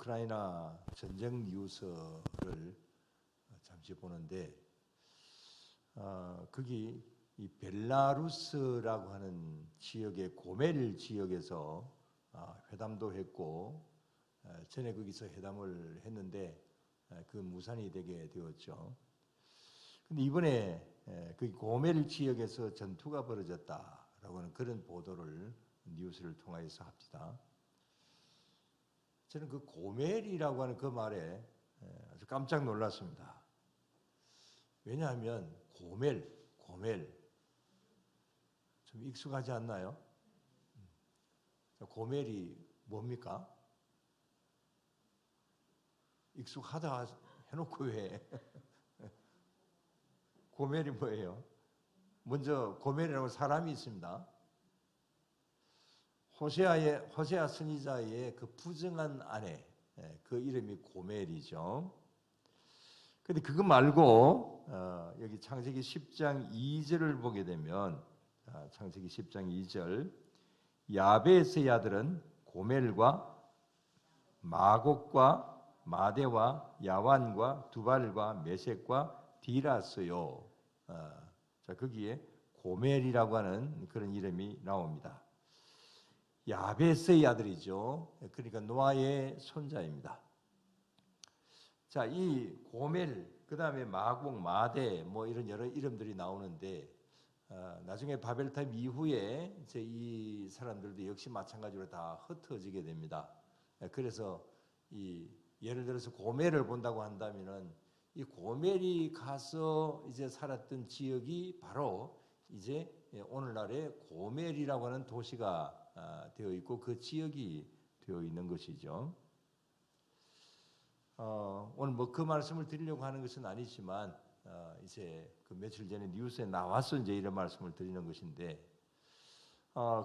우크라이나 전쟁 뉴스를 잠시 보는데 거기 이 벨라루스라고 하는 지역의 고멜 지역에서 회담도 했고 전에 거기서 회담을 했는데 그 무산이 되게 되었죠. 근데 이번에 그 고멜 지역에서 전투가 벌어졌다라고 하는 그런 보도를 뉴스를 통해서 합니다. 저는 그 고멜이라고 하는 그 말에 아주 깜짝 놀랐습니다. 왜냐하면 고멜 좀 익숙하지 않나요? 고멜이 뭡니까? 익숙하다 해놓고 왜 고멜이 뭐예요? 먼저 고멜이라고 사람이 있습니다. 호세아 선지자의 그 부정한 아내, 그 이름이 고멜이죠. 근데 그거 말고 여기 창세기 10장 2절을 보게 되면 창세기 10장 2절 야베스의 아들은 고멜과 마곡과 마대와 야완과 두발과 메섹과 디라스요. 자, 거기에 고멜이라고 하는 그런 이름이 나옵니다. 야베스의 아들이죠. 그러니까 노아의 손자입니다. 자, 이 고멜, 그 다음에 마곡, 마대, 뭐 이런 여러 이름들이 나오는데 나중에 바벨탑 이후에 이제 이 사람들도 역시 마찬가지로 다 흩어지게 됩니다. 그래서 이 예를 들어서 고멜을 본다고 한다면은 이 고멜이 가서 이제 살았던 지역이 바로 이제 오늘날의 고멜이라고 하는 도시가 되어 있고 그 지역이 되어 있는 것이죠. 오늘 뭐 그 말씀을 드리려고 하는 것은 아니지만 이제 그 며칠 전에 뉴스에 나와서 이제 이런 말씀을 드리는 것인데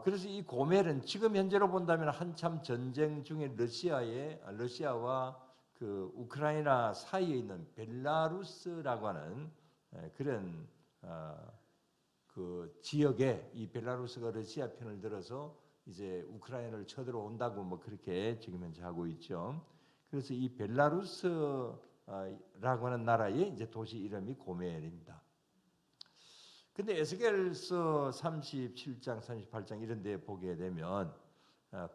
그래서 이 고멜은 지금 현재로 본다면 한참 전쟁 중에 러시아와 그 우크라이나 사이에 있는 벨라루스라고 하는 그런 그 지역에 이 벨라루스가 러시아 편을 들어서 이제 우크라이나를 쳐들어온다고 뭐 그렇게 지금 현재 하고 있죠. 그래서 이 벨라루스라고 하는 나라의 이제 도시 이름이 고멜입니다. 근데 에스겔서 37장, 38장 이런 데 보게 되면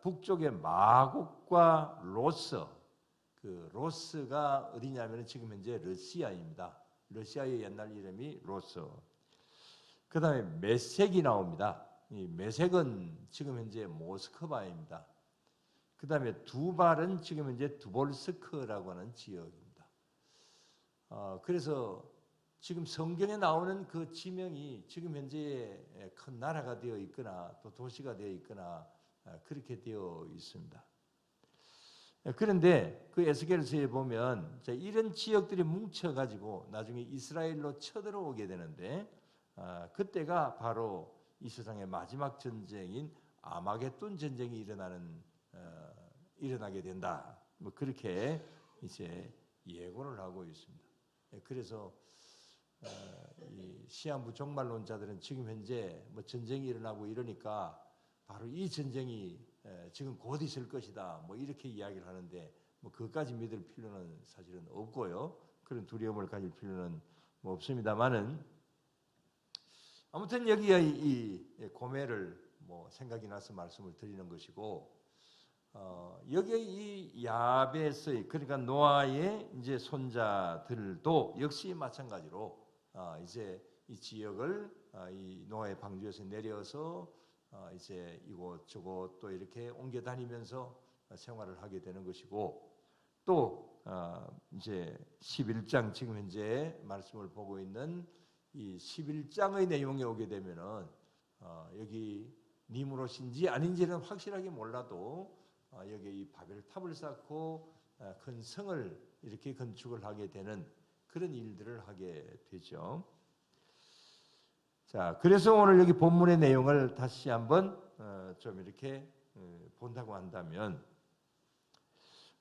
북쪽의 마곡과 로스, 그 로스가 어디냐면 지금 현재 러시아입니다. 러시아의 옛날 이름이 로스. 그 다음에 메색이 나옵니다. 이 메색은 지금 현재 모스크바입니다. 그 다음에 두발은 지금 현재 두볼스크라고 하는 지역입니다. 그래서 지금 성경에 나오는 그 지명이 지금 현재 큰 나라가 되어 있거나 또 도시가 되어 있거나 그렇게 되어 있습니다. 그런데 그 에스겔서에 보면 이런 지역들이 뭉쳐가지고 나중에 이스라엘로 쳐들어오게 되는데 그때가 바로 이 세상의 마지막 전쟁인 아마겟돈 전쟁이 일어나게 된다. 뭐 그렇게 이제 예고를 하고 있습니다. 그래서 이 시한부 종말론자들은 지금 현재 뭐 전쟁이 일어나고 이러니까 바로 이 전쟁이 지금 곧 있을 것이다. 뭐 이렇게 이야기를 하는데 뭐 그것까지 믿을 필요는 사실은 없고요. 그런 두려움을 가질 필요는 뭐 없습니다만은 아무튼 여기에 이 고멜을 뭐 생각이 나서 말씀을 드리는 것이고 여기에 이 야베스의 그러니까 노아의 이제 손자들도 역시 마찬가지로 이제 이 지역을 이 노아의 방주에서 내려서 이제 이곳 저곳 또 이렇게 옮겨 다니면서 생활을 하게 되는 것이고 또 이제 11장 지금 현재 말씀을 보고 있는 이 11장의 내용에 오게 되면은 여기 니무롯인지 아닌지는 확실하게 몰라도 여기 이 바벨탑을 쌓고 큰 성을 이렇게 건축을 하게 되는 그런 일들을 하게 되죠. 자, 그래서 오늘 여기 본문의 내용을 다시 한번 좀 이렇게 본다고 한다면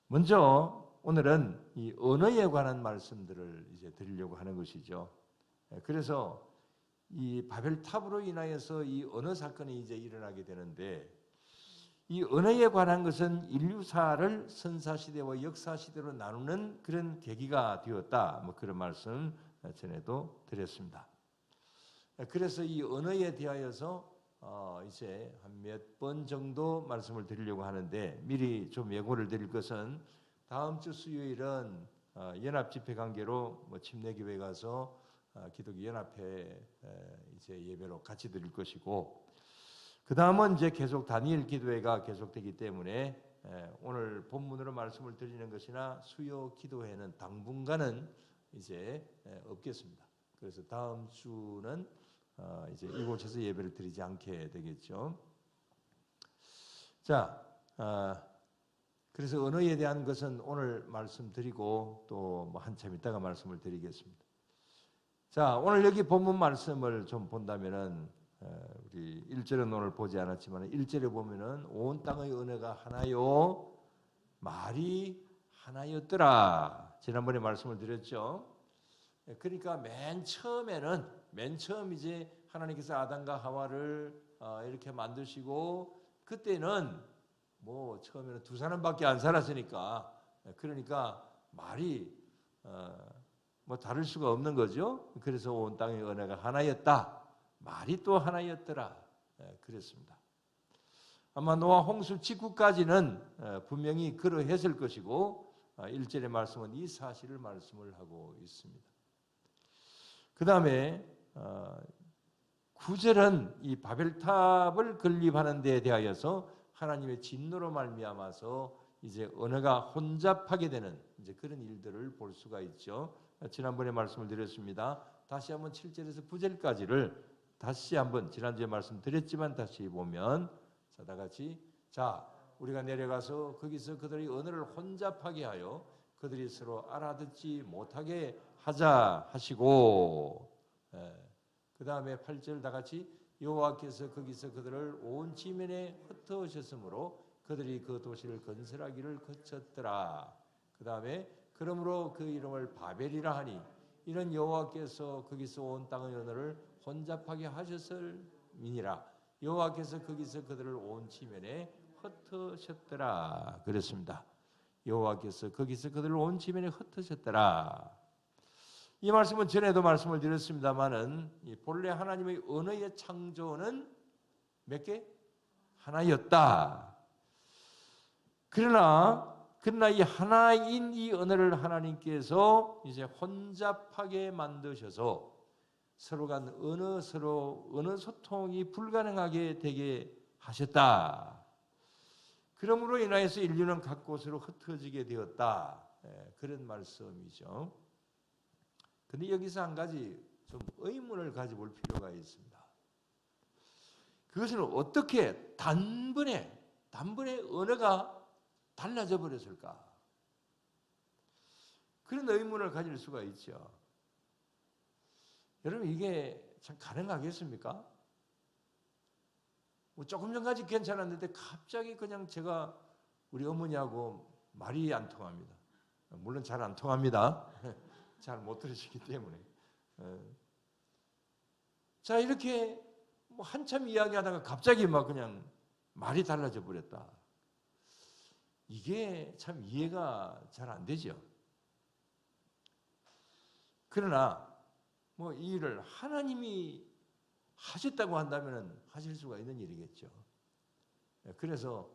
먼저 오늘은 이 언어에 관한 말씀들을 이제 드리려고 하는 것이죠. 그래서 이 바벨탑으로 인하여서 이 언어 사건이 이제 일어나게 되는데 이 언어에 관한 것은 인류사를 선사시대와 역사시대로 나누는 그런 계기가 되었다. 뭐 그런 말씀 전에도 드렸습니다. 그래서 이 언어에 대하여서 이제 한 몇 번 정도 말씀을 드리려고 하는데, 미리 좀 예고를 드릴 것은 다음 주 수요일은 연합 집회 관계로 뭐 침례교회 가서 기독교 연합회 이제 예배로 같이 드릴 것이고, 그 다음은 이제 계속 다니엘 기도회가 계속되기 때문에 오늘 본문으로 말씀을 드리는 것이나 수요 기도회는 당분간은 이제 없겠습니다. 그래서 다음 주는 이제 이곳에서 예배를 드리지 않게 되겠죠. 자, 그래서 언어에 대한 것은 오늘 말씀드리고 또 뭐 한참 있다가 말씀을 드리겠습니다. 자, 오늘 여기 본문 말씀을 좀 본다면은 우리 1절은 오늘 보지 않았지만 1절에 보면은 온 땅의 언어가 하나요, 말이 하나였더라. 지난번에 말씀을 드렸죠. 그러니까 맨 처음 이제 하나님께서 아담과 하와를 이렇게 만드시고, 그때는 뭐 처음에는 두 사람밖에 안 살았으니까, 그러니까 말이 뭐 다를 수가 없는 거죠. 그래서 온 땅의 언어가 하나였다. 말이 또 하나였더라. 그랬습니다. 아마 노아 홍수 직후까지는 분명히 그러했을 것이고, 1절의 말씀은 이 사실을 말씀을 하고 있습니다. 그 다음에 9절은 이 바벨탑을 건립하는 데에 대하여서 하나님의 진노로 말미암아서 이제 언어가 혼잡하게 되는 이제 그런 일들을 볼 수가 있죠. 지난번에 말씀을 드렸습니다. 다시 한번 7절에서 9절까지를 다시 한번 지난주에 말씀드렸지만 다시 보면, 자, 다 같이, 자, 우리가 내려가서 거기서 그들의 언어를 혼잡하게 하여 그들이 서로 알아듣지 못하게 하자 하시고, 그 다음에 8절 다 같이, 여호와께서 거기서 그들을 온 지면에 흩어오셨으므로 그들이 그 도시를 건설하기를 거쳤더라. 그 다음에 그러므로 그 이름을 바벨이라 하니 이는 여호와께서 거기서 온 땅의 언어를 혼잡하게 하셨음이니라. 여호와께서 거기서 그들을 온 지면에 흩으셨더라. 그랬습니다. 여호와께서 거기서 그들을 온 지면에 흩으셨더라. 이 말씀은 전에도 말씀을 드렸습니다마는 본래 하나님의 언어의 창조는 몇 개? 하나였다. 그러나 이 하나인 이 언어를 하나님께서 이제 혼잡하게 만드셔서 서로 간 언어 소통이 불가능하게 되게 하셨다. 그러므로 인하여서 인류는 각 곳으로 흩어지게 되었다. 그런 말씀이죠. 그런데 여기서 한 가지 좀 의문을 가져볼 필요가 있습니다. 그것은 어떻게 단번에 언어가 달라져 버렸을까? 그런 의문을 가질 수가 있죠. 여러분, 이게 참 가능하겠습니까? 뭐 조금 전까지 괜찮았는데 갑자기 그냥 제가 우리 어머니하고 말이 안 통합니다. 물론 잘 안 통합니다. 잘 못 들으시기 때문에. 자, 이렇게 뭐 한참 이야기하다가 갑자기 막 그냥 말이 달라져 버렸다. 이게 참 이해가 잘 안 되죠. 그러나 뭐 이 일을 하나님이 하셨다고 한다면 하실 수가 있는 일이겠죠. 그래서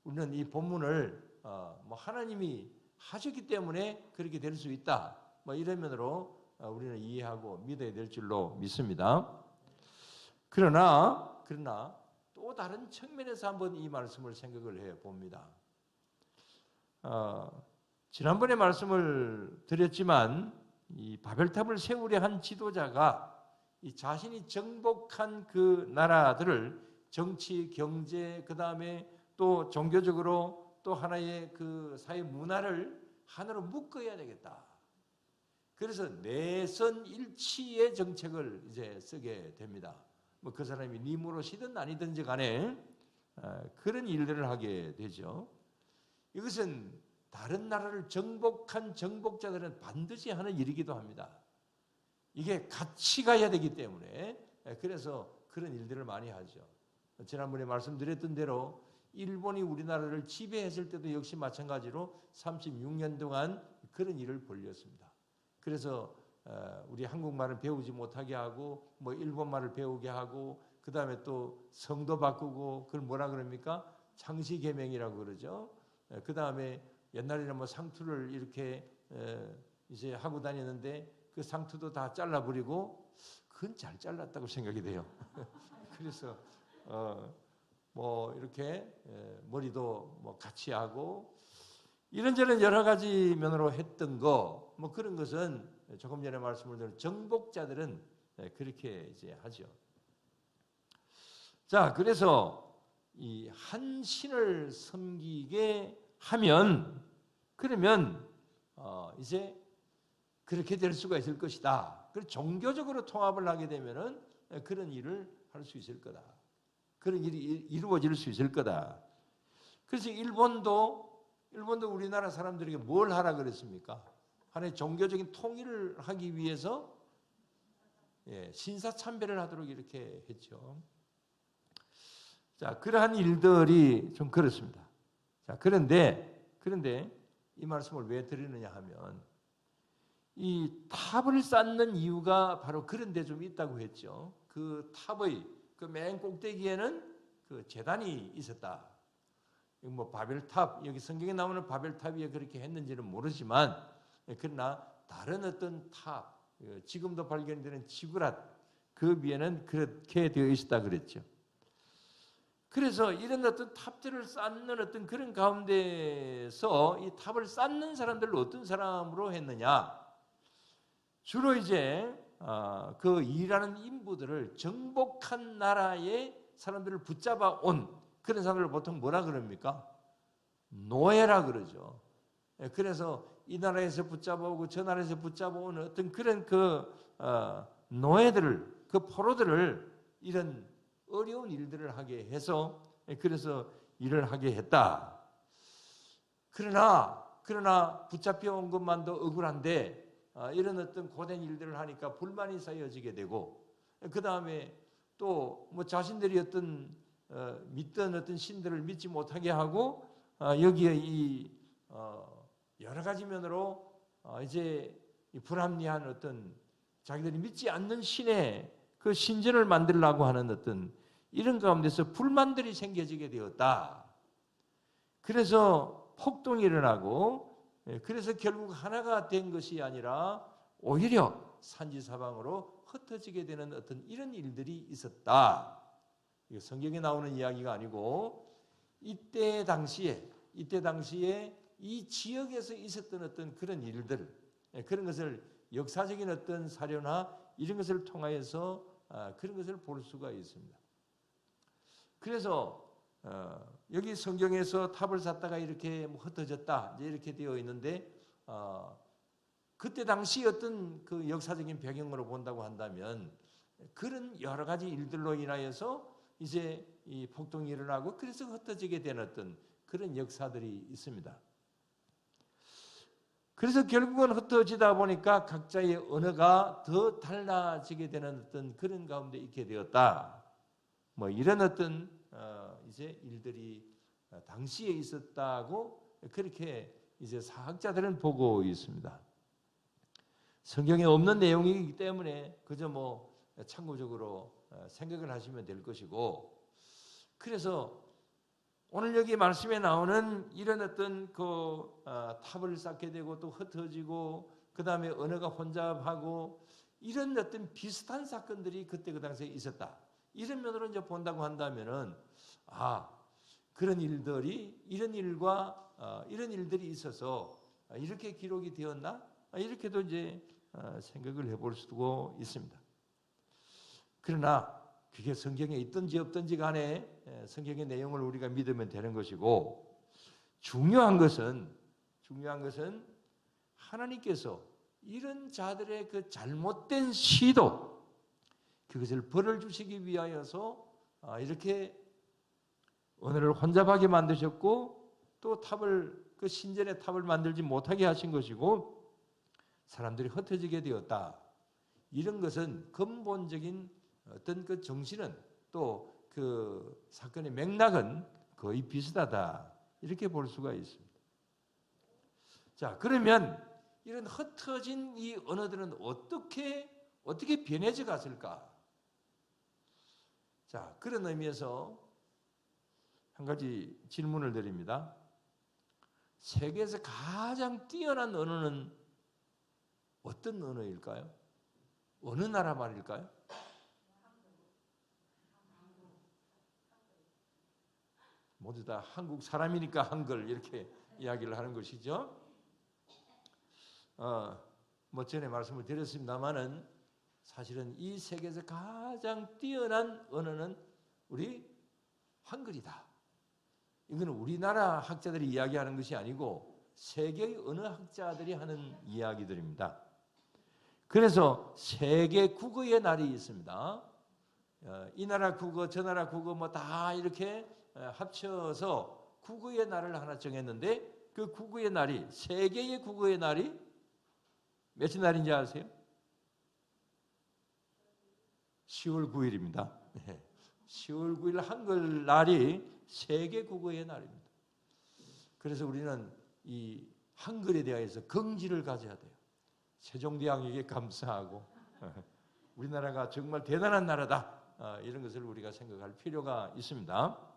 우리는 이 본문을 뭐 하나님이 하셨기 때문에 그렇게 될 수 있다. 뭐 이런 면으로 우리는 이해하고 믿어야 될 줄로 믿습니다. 그러나 또 다른 측면에서 한번 이 말씀을 생각을 해 봅니다. 지난번에 말씀을 드렸지만 이 바벨탑을 세우려 한 지도자가 이 자신이 정복한 그 나라들을 정치, 경제, 그 다음에 또 종교적으로 또 하나의 그 사회 문화를 하나로 묶어야 되겠다. 그래서 내선 일치의 정책을 이제 쓰게 됩니다. 뭐 그 사람이 니무롯이든 아니든지 간에 그런 일들을 하게 되죠. 이것은 다른 나라를 정복한 정복자들은 반드시 하는 일이기도 합니다. 이게 같이 가야 되기 때문에 그래서 그런 일들을 많이 하죠. 지난번에 말씀드렸던 대로 일본이 우리나라를 지배했을 때도 역시 마찬가지로 36년 동안 그런 일을 벌였습니다. 그래서 우리 한국말을 배우지 못하게 하고 뭐 일본말을 배우게 하고 그 다음에 또 성도 바꾸고 그걸 뭐라 그럽니까? 창시개명이라고 그러죠. 그 다음에 옛날에는 뭐 상투를 이렇게 이제 하고 다녔는데 그 상투도 다 잘라버리고 그건 잘 잘랐다고 생각이 돼요. 그래서 뭐 이렇게 머리도 뭐 같이 하고 이런저런 여러 가지 면으로 했던 거 뭐 그런 것은 조금 전에 말씀을 드린 정복자들은 그렇게 이제 하죠. 자, 그래서 이 한 신을 섬기게 하면 그러면 이제 그렇게 될 수가 있을 것이다. 그리고 종교적으로 통합을 하게 되면은 그런 일을 할 수 있을 거다. 그런 일이 이루어질 수 있을 거다. 그래서 일본도 우리나라 사람들에게 뭘 하라 그랬습니까? 하나의 종교적인 통일을 하기 위해서 신사참배를 하도록 이렇게 했죠. 자, 그러한 일들이 좀 그렇습니다. 자, 그런데 이 말씀을 왜 드리느냐 하면 이 탑을 쌓는 이유가 바로 그런 데 좀 있다고 했죠. 그 탑의 그 맨 꼭대기에는 그 제단이 있었다. 뭐 바벨탑, 여기 성경에 나오는 바벨탑이 그렇게 했는지는 모르지만 그러나 다른 어떤 탑, 지금도 발견되는 지구랏 그 위에는 그렇게 되어 있었다 그랬죠. 그래서 이런 어떤 탑들을 쌓는 어떤 그런 가운데서 이 탑을 쌓는 사람들을 어떤 사람으로 했느냐? 주로 이제 그 일하는 인부들을 정복한 나라의 사람들을 붙잡아 온 그런 사람들을 보통 뭐라 그럽니까? 노예라 그러죠. 그래서 이 나라에서 붙잡아 오고 저 나라에서 붙잡아 오는 어떤 그런 그 노예들을, 그 포로들을 이런 어려운 일들을 하게 해서 그래서 일을 하게 했다. 그러나 붙잡혀 온 것만도 억울한데 이런 어떤 고된 일들을 하니까 불만이 쌓여지게 되고 그 다음에 또 뭐 자신들이 어떤 믿던 어떤 신들을 믿지 못하게 하고 여기에 이 여러 가지 면으로 이제 불합리한 어떤 자기들이 믿지 않는 신의 그 신전을 만들려고 하는 어떤 이런 가운데서 불만들이 생겨지게 되었다. 그래서 폭동이 일어나고 그래서 결국 하나가 된 것이 아니라 오히려 산지사방으로 흩어지게 되는 어떤 이런 일들이 있었다. 이거 성경에 나오는 이야기가 아니고 이때 당시에 이 지역에서 있었던 어떤 그런 일들, 그런 것을 역사적인 어떤 사료나 이런 것을 통하여서 그런 것을 볼 수가 있습니다. 그래서 여기 성경에서 탑을 쌓다가 이렇게 흩어졌다 이렇게 되어 있는데 그때 당시 어떤 그 역사적인 배경으로 본다고 한다면 그런 여러 가지 일들로 인하여서 이제 이 폭동이 일어나고 그래서 흩어지게 된 어떤 그런 역사들이 있습니다. 그래서 결국은 흩어지다 보니까 각자의 언어가 더 달라지게 되는 어떤 그런 가운데 있게 되었다. 뭐 이런 어떤 이제 일들이 당시에 있었다고 그렇게 이제 사학자들은 보고 있습니다. 성경에 없는 내용이기 때문에 그저 뭐 참고적으로 생각을 하시면 될 것이고 그래서 오늘 여기 말씀에 나오는 이런 어떤 그 탑을 쌓게 되고 또 흩어지고 그 다음에 언어가 혼잡하고 이런 어떤 비슷한 사건들이 그때 그 당시에 있었다. 이런 면으로 이제 본다고 한다면은 그런 일들이 이런 일들이 있어서 이렇게 기록이 되었나? 이렇게도 이제 생각을 해볼 수도 있습니다. 그러나 그게 성경에 있든지 없든지 간에 성경의 내용을 우리가 믿으면 되는 것이고 중요한 것은 하나님께서 이런 자들의 그 잘못된 시도 그것을 벌을 주시기 위하여서 이렇게 언어를 혼잡하게 만드셨고 또 그 신전의 탑을 만들지 못하게 하신 것이고 사람들이 흩어지게 되었다. 이런 것은 근본적인 어떤 그 정신은 또 그 사건의 맥락은 거의 비슷하다 이렇게 볼 수가 있습니다. 자, 그러면 이런 흩어진 이 언어들은 어떻게 변해져 갔을까? 자, 그런 의미에서 한 가지 질문을 드립니다. 세계에서 가장 뛰어난 언어는 어떤 언어일까요? 어느 나라 말일까요? 모두 다 한국 사람이니까 한글 이렇게 이야기를 하는 것이죠. 뭐 전에 말씀을 드렸습니다만은 사실은 이 세계에서 가장 뛰어난 언어는 우리 한글이다. 이거는 우리나라 학자들이 이야기하는 것이 아니고 세계의 언어 학자들이 하는 이야기들입니다. 그래서 세계 국어의 날이 있습니다. 이 나라 국어, 저 나라 국어 뭐 다 이렇게 합쳐서 국어의 날을 하나 정했는데 그 국어의 날이 세계의 국어의 날이 며칠 날인지 아세요? 10월 9일입니다. 10월 9일 한글 날이 세계 국어의 날입니다. 그래서 우리는 이 한글에 대해서 긍지를 가져야 돼요. 세종대왕에게 감사하고 우리나라가 정말 대단한 나라다 이런 것을 우리가 생각할 필요가 있습니다.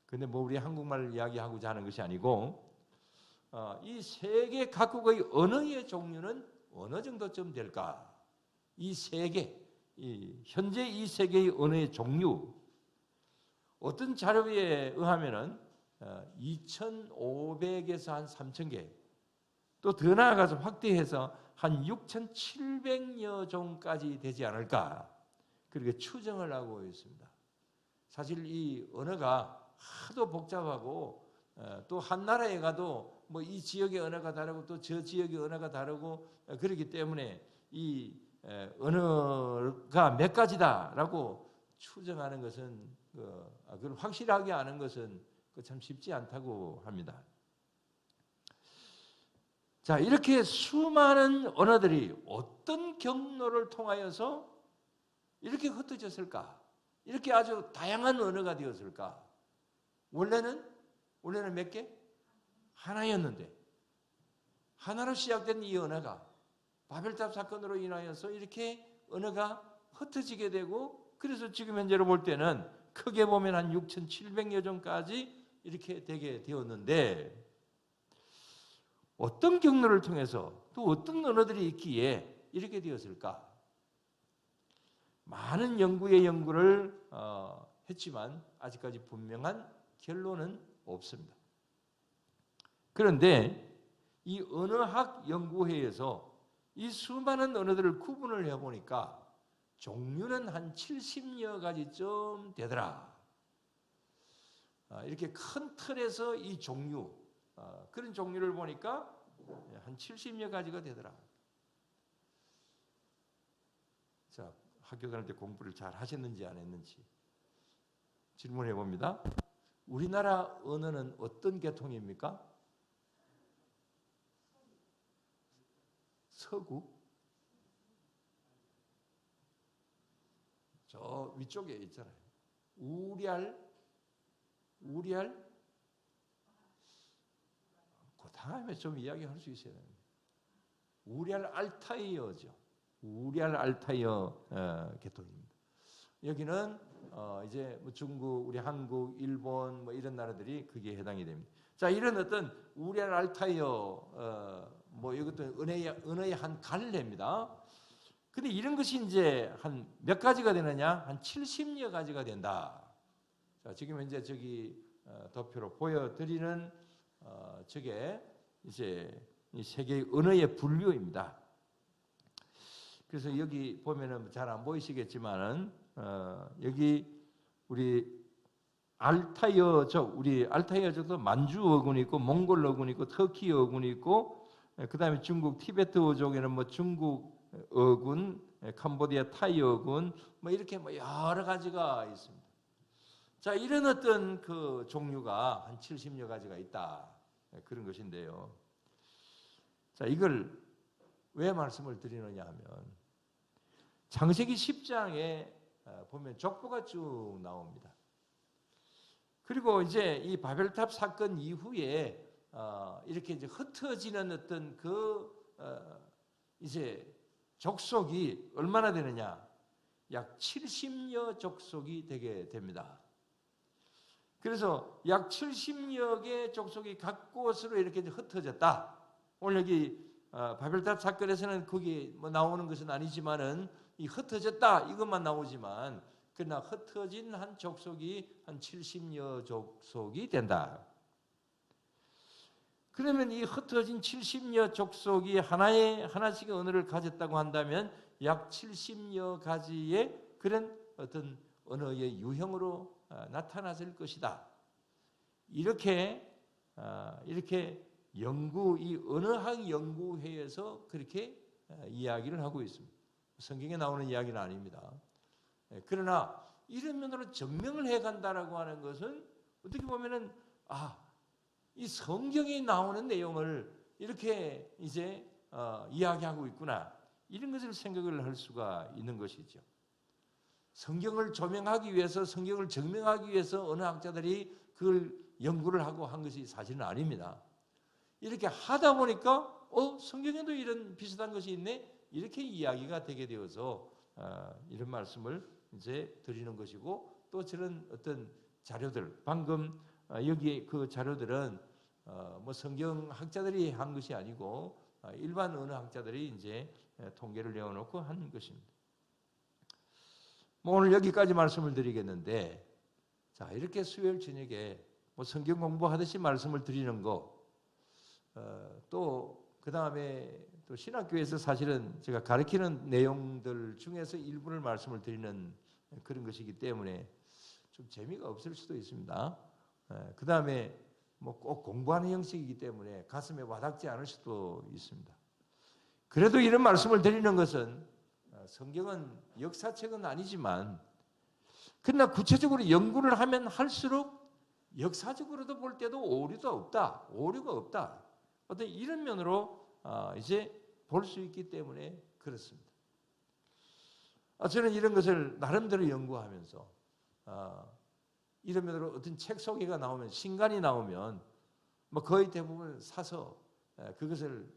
그런데 뭐 우리 한국말 이야기하고자 하는 것이 아니고 이 세계 각국의 언어의 종류는 어느 정도쯤 될까? 이 세계, 현재 이 세계의 언어의 종류 어떤 자료에 의하면은 2,500에서 한 3,000개 또 더 나아가서 확대해서 한 6,700여 종까지 되지 않을까 그렇게 추정을 하고 있습니다. 사실 이 언어가 하도 복잡하고 또 한 나라에 가도 뭐 이 지역의 언어가 다르고 또 저 지역의 언어가 다르고 그렇기 때문에 이 언어가 몇 가지다라고 추정하는 것은 그걸 확실하게 아는 것은 참 쉽지 않다고 합니다. 자, 이렇게 수많은 언어들이 어떤 경로를 통하여서 이렇게 흩어졌을까? 이렇게 아주 다양한 언어가 되었을까? 원래는 몇 개? 하나였는데 하나로 시작된 이 언어가 바벨탑 사건으로 인하여서 이렇게 언어가 흩어지게 되고 그래서 지금 현재로 볼 때는 크게 보면 한 6,700여 종까지 이렇게 되게 되었는데 어떤 경로를 통해서 또 어떤 언어들이 있기에 이렇게 되었을까? 많은 연구를 했지만 아직까지 분명한 결론은 없습니다. 그런데 이 언어학 연구회에서 이 수많은 언어들을 구분을 해보니까 종류는 한 70여 가지쯤 되더라. 이렇게 큰 틀에서 이 종류, 그런 종류를 보니까 한 70여 가지가 되더라. 자, 학교 다닐 때 공부를 잘 하셨는지 안 했는지 질문해 봅니다. 우리나라 언어는 어떤 계통입니까? 서구? 저 위쪽에 있잖아요. 우리알? 그 다음에 좀 이야기할 수 있어야 됩니다. 우리알 알타이어죠. 우리알 알타이어 계통입니다. 여기는 이제 뭐 중국, 우리 한국, 일본 뭐 이런 나라들이 그게 해당이 됩니다. 자, 이런 어떤 우리알 알타이어 뭐 이것도 은혜의 한 갈래입니다. 근데 이런 것이 이제 한 몇 가지가 되느냐? 한 70여 가지가 된다. 자, 지금 현재 저기 도표로 보여드리는 저게 이제 이 세계의 언어의 분류입니다. 그래서 여기 보면은 잘 안 보이시겠지만은 여기 우리 알타이어족도 만주 어군이 있고 몽골 어군이 있고 터키 어군이 있고 그다음에 중국 티베트족에는 뭐 중국 어군, 캄보디아 타이 어군 뭐 이렇게 뭐 여러 가지가 있습니다. 자, 이런 어떤 그 종류가 한 70여 가지가 있다. 그런 것인데요. 자, 이걸 왜 말씀을 드리느냐 하면 창세기 10장에 보면 족보가 쭉 나옵니다. 그리고 이제 이 바벨탑 사건 이후에 이렇게 이제 흩어지는 어떤 이제 족속이 얼마나 되느냐? 약 70여 족속이 되게 됩니다. 그래서 약 70여 개의 족속이 각 곳으로 이렇게 흩어졌다. 오늘 여기 바벨탑 사건에서는 거기 뭐 나오는 것은 아니지만은 이 흩어졌다 이것만 나오지만 그러나 흩어진 한 족속이 한 70여 족속이 된다. 그러면 이 흩어진 70여 족속이 하나씩의 언어를 가졌다고 한다면 약 70여 가지의 그런 어떤 언어의 유형으로 나타났을 것이다. 이렇게 이 언어학 연구회에서 그렇게 이야기를 하고 있습니다. 성경에 나오는 이야기는 아닙니다. 그러나 이런 면으로 증명을 해간다라고 하는 것은 어떻게 보면은 이 성경에 나오는 내용을 이렇게 이제 이야기하고 있구나 이런 것을 생각을 할 수가 있는 것이죠. 성경을 조명하기 위해서 성경을 증명하기 위해서 어느 학자들이 그걸 연구를 하고 한 것이 사실은 아닙니다. 이렇게 하다 보니까 성경에도 이런 비슷한 것이 있네 이렇게 이야기가 되게 되어서 이런 말씀을 이제 드리는 것이고 또 저런 어떤 자료들 방금 여기 그 자료들은 뭐 성경 학자들이 한 것이 아니고 일반 언어 학자들이 이제 통계를 내어놓고 한 것입니다. 뭐 오늘 여기까지 말씀을 드리겠는데 자 이렇게 수요일 저녁에 뭐 성경 공부하듯이 말씀을 드리는 거 또 그 다음에 또 신학교에서 사실은 제가 가르치는 내용들 중에서 일부를 말씀을 드리는 그런 것이기 때문에 좀 재미가 없을 수도 있습니다. 그 다음에 뭐 꼭 공부하는 형식이기 때문에 가슴에 와닿지 않을 수도 있습니다. 그래도 이런 말씀을 드리는 것은 성경은 역사책은 아니지만 그러나 구체적으로 연구를 하면 할수록 역사적으로도 볼 때도 오류가 없다. 어떤 이런 면으로 이제 볼 수 있기 때문에 그렇습니다. 저는 이런 것을 나름대로 연구하면서 이런 면으로 어떤 책 소개가 나오면 신간이 나오면 뭐 거의 대부분 사서 그것을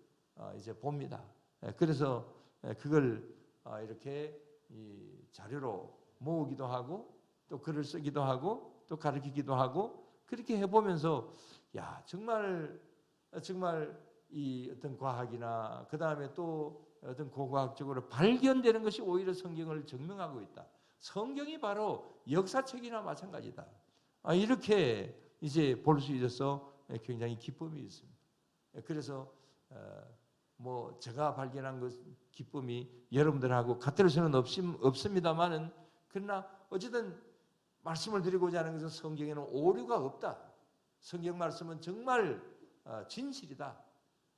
이제 봅니다. 그래서 그걸 이렇게 이 자료로 모으기도 하고 또 글을 쓰기도 하고 또 가르치기도 하고 그렇게 해보면서 야 정말 이 어떤 과학이나 그 다음에 또 어떤 고고학적으로 발견되는 것이 오히려 성경을 증명하고 있다. 성경이 바로 역사책이나 마찬가지다. 이렇게 이제 볼 수 있어서 굉장히 기쁨이 있습니다. 그래서 뭐 제가 발견한 것 기쁨이 여러분들하고 같을 수는 없습니다만은 그러나 어쨌든 말씀을 드리고자 하는 것은 성경에는 오류가 없다. 성경 말씀은 정말 진실이다.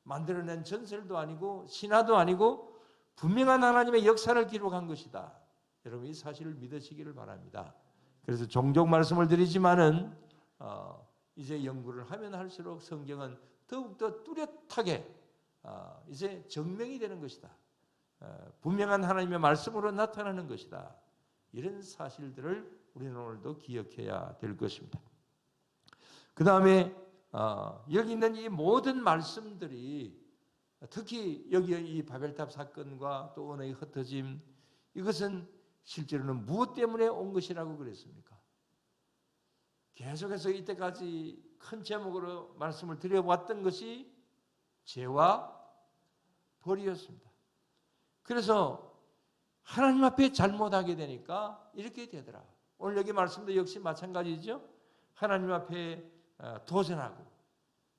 만들어낸 전설도 아니고 신화도 아니고 분명한 하나님의 역사를 기록한 것이다. 여러분 이 사실을 믿으시기를 바랍니다. 그래서 종종 말씀을 드리지만은 이제 연구를 하면 할수록 성경은 더욱더 뚜렷하게 이제 증명이 되는 것이다. 분명한 하나님의 말씀으로 나타나는 것이다. 이런 사실들을 우리는 오늘도 기억해야 될 것입니다. 그 다음에 여기 있는 이 모든 말씀들이 특히 여기 이 바벨탑 사건과 또 언어의 흩어짐 이것은 실제로는 무엇 때문에 온 것이라고 그랬습니까? 계속해서 이때까지 큰 제목으로 말씀을 드려왔던 것이 죄와 벌이었습니다. 그래서 하나님 앞에 잘못하게 되니까 이렇게 되더라. 오늘 여기 말씀도 역시 마찬가지죠. 하나님 앞에 도전하고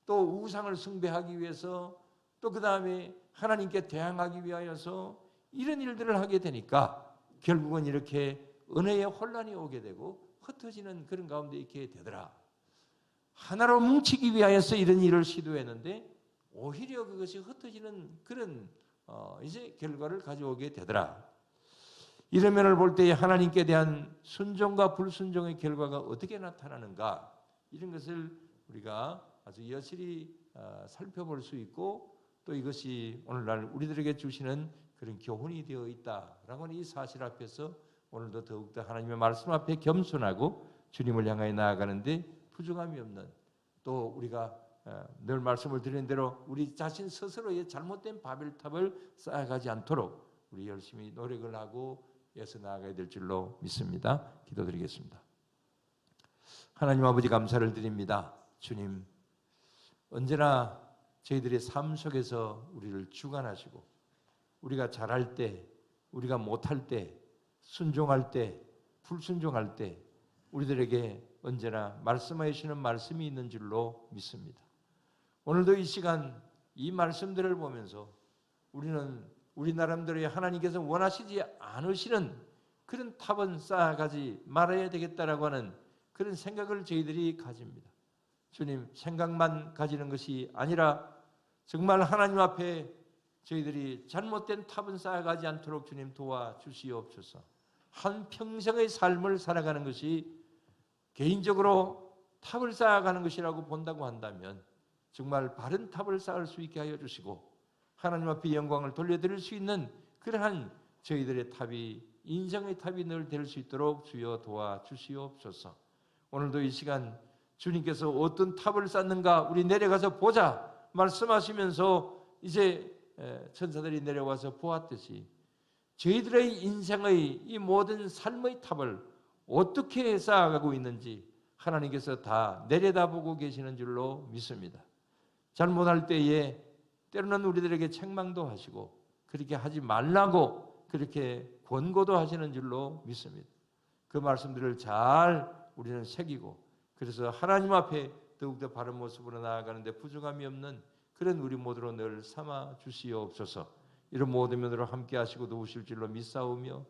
또 우상을 숭배하기 위해서 또 그 다음에 하나님께 대항하기 위하여서 이런 일들을 하게 되니까 결국은 이렇게 은혜의 혼란이 오게 되고 흩어지는 그런 가운데 있게 되더라. 하나로 뭉치기 위하여서 이런 일을 시도했는데 오히려 그것이 흩어지는 그런 이제 결과를 가져오게 되더라. 이런 면을 볼 때 하나님께 대한 순종과 불순종의 결과가 어떻게 나타나는가 이런 것을 우리가 아주 여실히 살펴볼 수 있고 또 이것이 오늘날 우리들에게 주시는 그런 교훈이 되어 있다라고 하는 이 사실 앞에서 오늘도 더욱더 하나님의 말씀 앞에 겸손하고 주님을 향하여 나아가는데 부족함이 없는, 또 우리가 늘 말씀을 드리는 대로 우리 자신 스스로의 잘못된 바벨탑을 쌓아가지 않도록 우리 열심히 노력을 하고 애써 나아가야 될 줄로 믿습니다. 기도드리겠습니다. 하나님 아버지, 감사를 드립니다. 주님, 언제나 저희들의 삶 속에서 우리를 주관하시고 우리가 잘할 때, 우리가 못할 때, 순종할 때, 불순종할 때 우리들에게 언제나 말씀하여 주시는 말씀이 있는 줄로 믿습니다. 오늘도 이 시간 이 말씀들을 보면서 우리는 우리 나름대로의 하나님께서 원하시지 않으시는 그런 탑은 쌓아가지 말아야 되겠다라고 하는 그런 생각을 저희들이 가집니다. 주님, 생각만 가지는 것이 아니라 정말 하나님 앞에 저희들이 잘못된 탑은 쌓아가지 않도록 주님 도와주시옵소서. 한평생의 삶을 살아가는 것이 개인적으로 탑을 쌓아가는 것이라고 본다고 한다면 정말 바른 탑을 쌓을 수 있게 하여 주시고 하나님 앞에 영광을 돌려드릴 수 있는 그러한 저희들의 탑이, 인생의 탑이 늘 될 수 있도록 주여 도와주시옵소서. 오늘도 이 시간 주님께서 어떤 탑을 쌓는가 우리 내려가서 보자 말씀하시면서 이제 천사들이 내려와서 보았듯이 저희들의 인생의 이 모든 삶의 탑을 어떻게 쌓아가고 있는지 하나님께서 다 내려다보고 계시는 줄로 믿습니다. 잘못할 때에 때로는 우리들에게 책망도 하시고 그렇게 하지 말라고 그렇게 권고도 하시는 줄로 믿습니다. 그 말씀들을 잘 우리는 새기고 그래서 하나님 앞에 더욱더 바른 모습으로 나아가는데 부족함이 없는 그런 우리 모두로 늘 삼아 주시옵소서. 이런 모든 면으로 함께 하시고 도우실 줄로 믿사오며